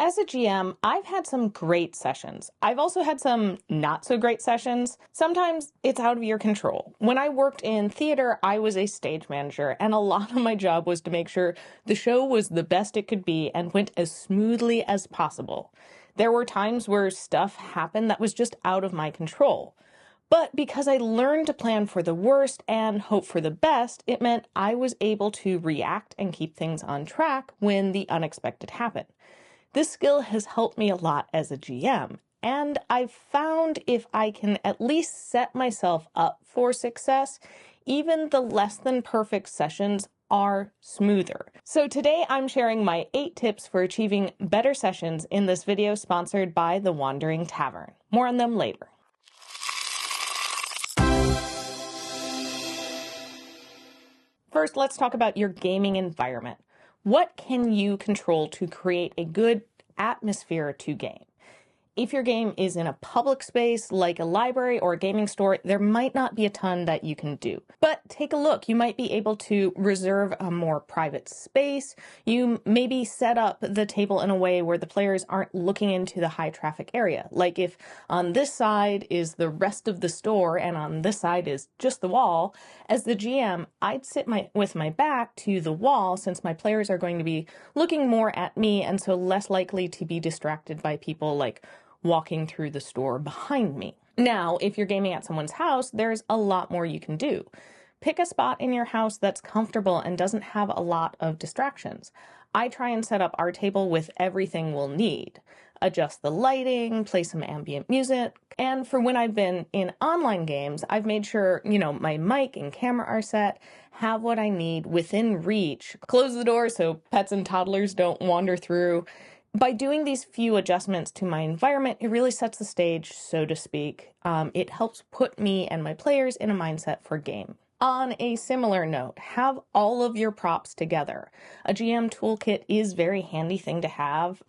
As a GM, I've had some great sessions. I've also had some not so great sessions. Sometimes it's out of your control. When I worked in theater, I was a stage manager, and a lot of my job was to make sure the show was the best it could be and went as smoothly as possible. There were times where stuff happened that was just out of my control. But because I learned to plan for the worst and hope for the best, it meant I was able to react and keep things on track when the unexpected happened. This skill has helped me a lot as a GM, and I've found if I can at least set myself up for success, even the less than perfect sessions are smoother. So today I'm sharing my 8 tips for achieving better sessions in this video sponsored by The Wandering Tavern. More on them later. First, let's talk about your gaming environment. What can you control to create a good atmosphere to game? If your game is in a public space like a library or a gaming store, there might not be a ton that you can do. But take a look. You might be able to reserve a more private space. You maybe set up the table in a way where the players aren't looking into the high traffic area. Like if on this side is the rest of the store and on this side is just the wall, as the GM, I'd sit with my back to the wall since my players are going to be looking more at me and so less likely to be distracted by people like walking through the store behind me. Now, if you're gaming at someone's house, there's a lot more you can do. Pick a spot in your house that's comfortable and doesn't have a lot of distractions. I try and set up our table with everything we'll need. Adjust the lighting, play some ambient music, and for when I've been in online games, I've made sure, my mic and camera are set, have what I need within reach, close the door so pets and toddlers don't wander through. By doing these few adjustments to my environment, it really sets the stage, so to speak. It helps put me and my players in a mindset for game. On a similar note, have all of your props together. A GM toolkit is a very handy thing to have,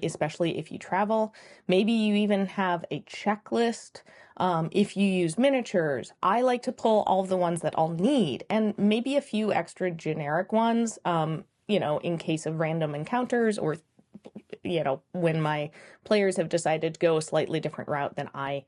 especially if you travel. Maybe you even have a checklist. If you use miniatures, I like to pull all of the ones that I'll need, and maybe a few extra generic ones, in case of random encounters or when my players have decided to go a slightly different route than I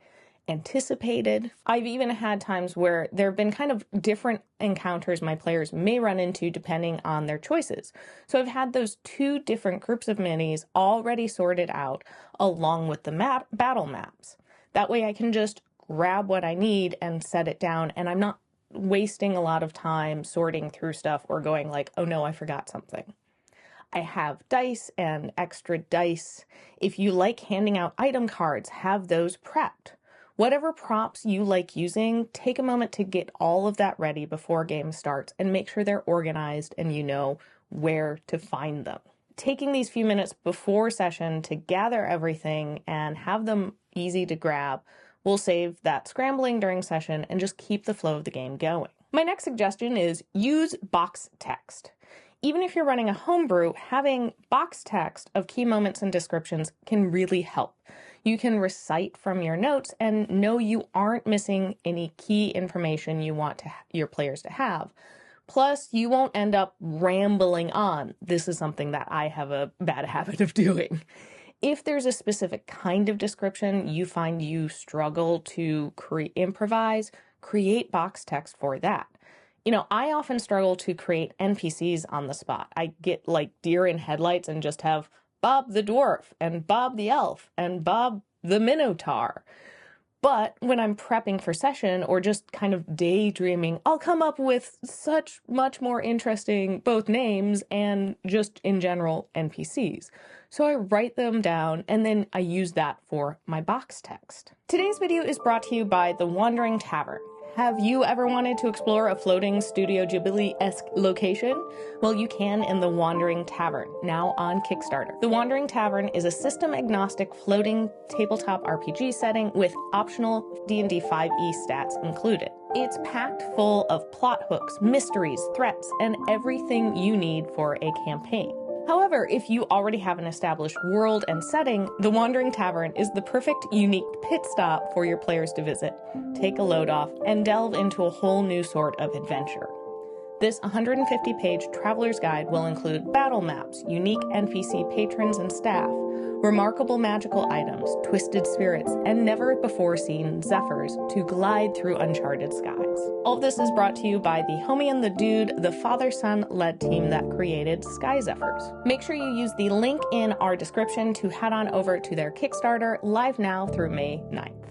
anticipated. I've even had times where there have been kind of different encounters my players may run into depending on their choices. So I've had those 2 different groups of minis already sorted out along with the battle maps. That way I can just grab what I need and set it down, and I'm not wasting a lot of time sorting through stuff or going like, oh no, I forgot something. I have dice and extra dice. If you like handing out item cards, have those prepped. Whatever props you like using, take a moment to get all of that ready before game starts and make sure they're organized and you know where to find them. Taking these few minutes before session to gather everything and have them easy to grab will save that scrambling during session and just keep the flow of the game going. My next suggestion is use box text. Even if you're running a homebrew, having box text of key moments and descriptions can really help. You can recite from your notes and know you aren't missing any key information you want your players to have. Plus, you won't end up rambling on. This is something that I have a bad habit of doing. If there's a specific kind of description you find you struggle to improvise, create box text for that. I often struggle to create NPCs on the spot. I get like deer in headlights and just have Bob the dwarf and Bob the elf and Bob the minotaur. But when I'm prepping for session or just kind of daydreaming, I'll come up with such much more interesting both names and just in general NPCs. So I write them down and then I use that for my box text. Today's video is brought to you by The Wandering Tavern. Have you ever wanted to explore a floating Studio Ghibli-esque location? Well, you can in The Wandering Tavern, now on Kickstarter. The Wandering Tavern is a system-agnostic floating tabletop RPG setting with optional D&D 5e stats included. It's packed full of plot hooks, mysteries, threats, and everything you need for a campaign. However, if you already have an established world and setting, The Wandering Tavern is the perfect, unique pit stop for your players to visit, take a load off, and delve into a whole new sort of adventure. This 150-page traveler's guide will include battle maps, unique NPC patrons and staff, remarkable magical items, twisted spirits, and never-before-seen zephyrs to glide through uncharted skies. All of this is brought to you by the Homie and the Dude, the father-son-led team that created Sky Zephyrs. Make sure you use the link in our description to head on over to their Kickstarter, live now through May 9th.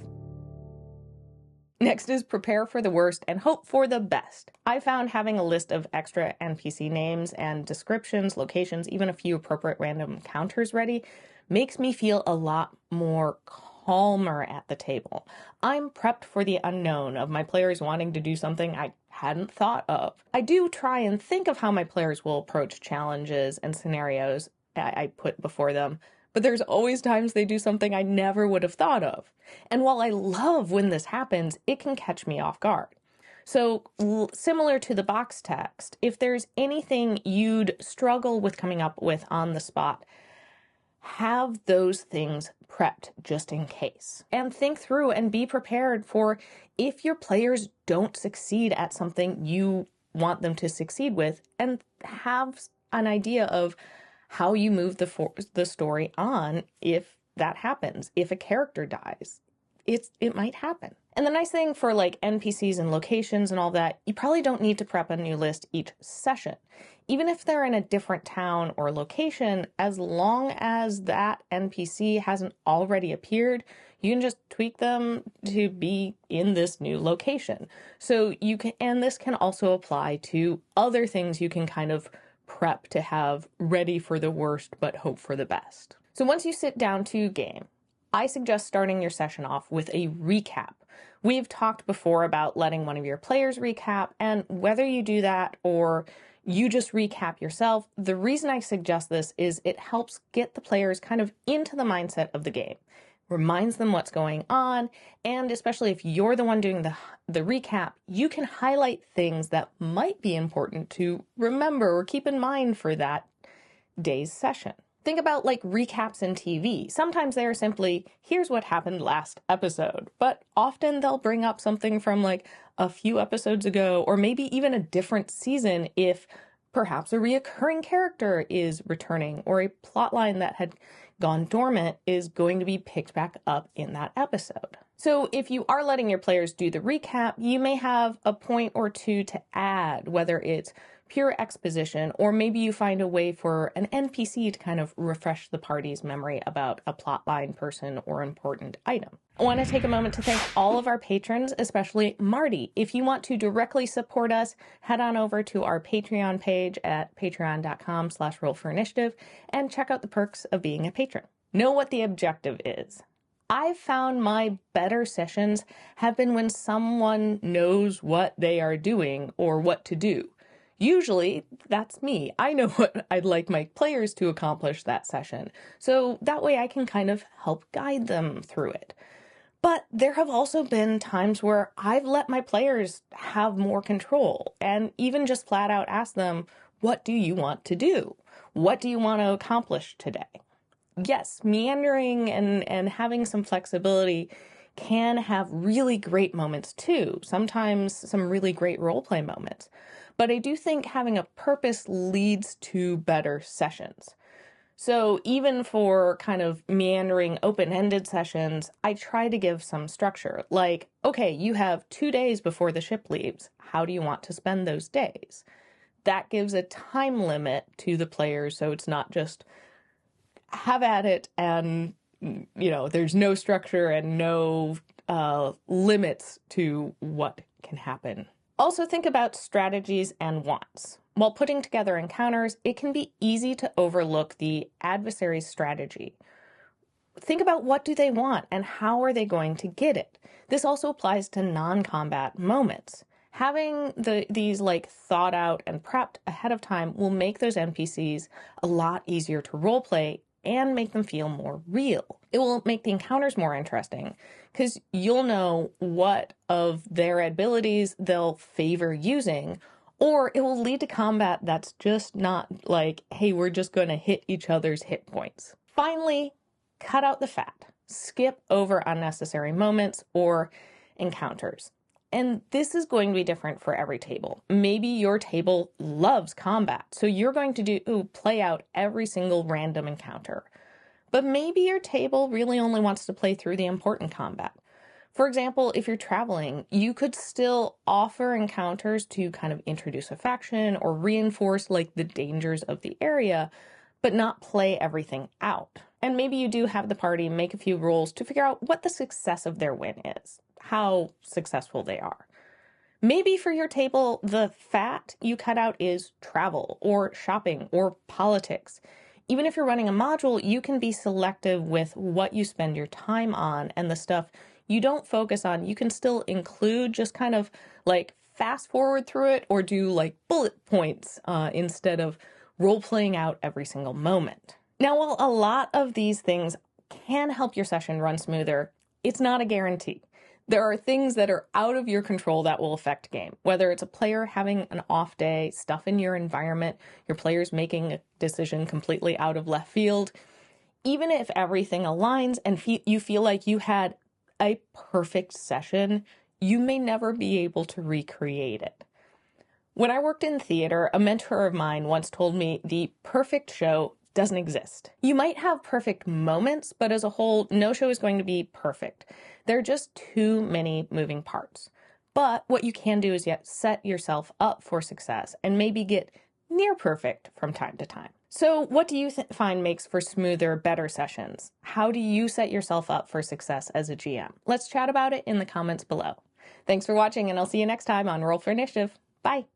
Next is prepare for the worst and hope for the best. I found having a list of extra NPC names and descriptions, locations, even a few appropriate random encounters ready makes me feel a lot more calmer at the table. I'm prepped for the unknown of my players wanting to do something I hadn't thought of. I do try and think of how my players will approach challenges and scenarios I put before them, but there's always times they do something I never would have thought of. And while I love when this happens, it can catch me off guard. So similar to the box text, if there's anything you'd struggle with coming up with on the spot, have those things prepped just in case. And think through and be prepared for if your players don't succeed at something you want them to succeed with, and have an idea of how you move the story on if that happens. If a character dies, it might happen. And the nice thing for like NPCs and locations and all that, you probably don't need to prep a new list each session. Even if they're in a different town or location, as long as that NPC hasn't already appeared, you can just tweak them to be in this new location. So you can, and this can also apply to other things you can kind of prep to have ready for the worst but hope for the best. So once you sit down to game, I suggest starting your session off with a recap. We've talked before about letting one of your players recap, and whether you do that or you just recap yourself, the reason I suggest this is it helps get the players kind of into the mindset of the game, reminds them what's going on, and especially if you're the one doing the recap, you can highlight things that might be important to remember or keep in mind for that day's session. Think about like recaps in TV. Sometimes they are simply, here's what happened last episode, but often they'll bring up something from like a few episodes ago, or maybe even a different season if perhaps a reoccurring character is returning, or a plotline that had gone dormant is going to be picked back up in that episode. So if you are letting your players do the recap, you may have a point or two to add, whether it's pure exposition, or maybe you find a way for an NPC to kind of refresh the party's memory about a plotline, person, or important item. I want to take a moment to thank all of our patrons, especially Marty. If you want to directly support us, head on over to our Patreon page at patreon.com/rollforinitiative and check out the perks of being a patron. Know what the objective is. I've found my better sessions have been when someone knows what they are doing or what to do. Usually, that's me. I know what I'd like my players to accomplish that session, so that way I can kind of help guide them through it. But there have also been times where I've let my players have more control and even just flat out ask them, what do you want to do? What do you want to accomplish today? Yes, meandering and having some flexibility can have really great moments too, sometimes some really great roleplay moments. But I do think having a purpose leads to better sessions. So even for kind of meandering, open-ended sessions, I try to give some structure. Like, okay, you have 2 days before the ship leaves. How do you want to spend those days? That gives a time limit to the players, so it's not just have at it and, you know, there's no structure and no limits to what can happen. Also think about strategies and wants. While putting together encounters, it can be easy to overlook the adversary's strategy. Think about what do they want and how are they going to get it. This also applies to non-combat moments. Having these like thought out and prepped ahead of time will make those NPCs a lot easier to roleplay and make them feel more real. It will make the encounters more interesting because you'll know what of their abilities they'll favor using, or it will lead to combat that's just not like, hey, we're just going to hit each other's hit points. Finally, cut out the fat. Skip over unnecessary moments or encounters. And this is going to be different for every table. Maybe your table loves combat, so you're going to play out every single random encounter. but maybe your table really only wants to play through the important combat. For example, if you're traveling, you could still offer encounters to kind of introduce a faction or reinforce like the dangers of the area, but not play everything out. And maybe you do have the party make a few rolls to figure out what the success of their win is, how successful they are. Maybe for your table, the fat you cut out is travel or shopping or politics. Even if you're running a module, you can be selective with what you spend your time on, and the stuff you don't focus on, you can still include, just kind of like fast forward through it or do like bullet points instead of role playing out every single moment. Now, while a lot of these things can help your session run smoother, it's not a guarantee. There are things that are out of your control that will affect game, whether it's a player having an off day, stuff in your environment, your players making a decision completely out of left field. Even if everything aligns and you feel like you had a perfect session, you may never be able to recreate it. When I worked in theater, a mentor of mine once told me the perfect show doesn't exist. You might have perfect moments, but as a whole, no show is going to be perfect. There are just too many moving parts. But what you can do is yet set yourself up for success and maybe get near perfect from time to time. So what do you find makes for smoother, better sessions? How do you set yourself up for success as a GM? Let's chat about it in the comments below. Thanks for watching, and I'll see you next time on Roll for Initiative. Bye.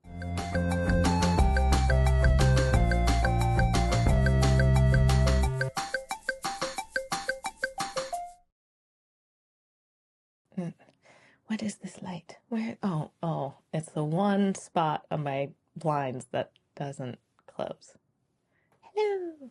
What is this light? Where? Oh, it's the one spot on my blinds that doesn't close. Hello.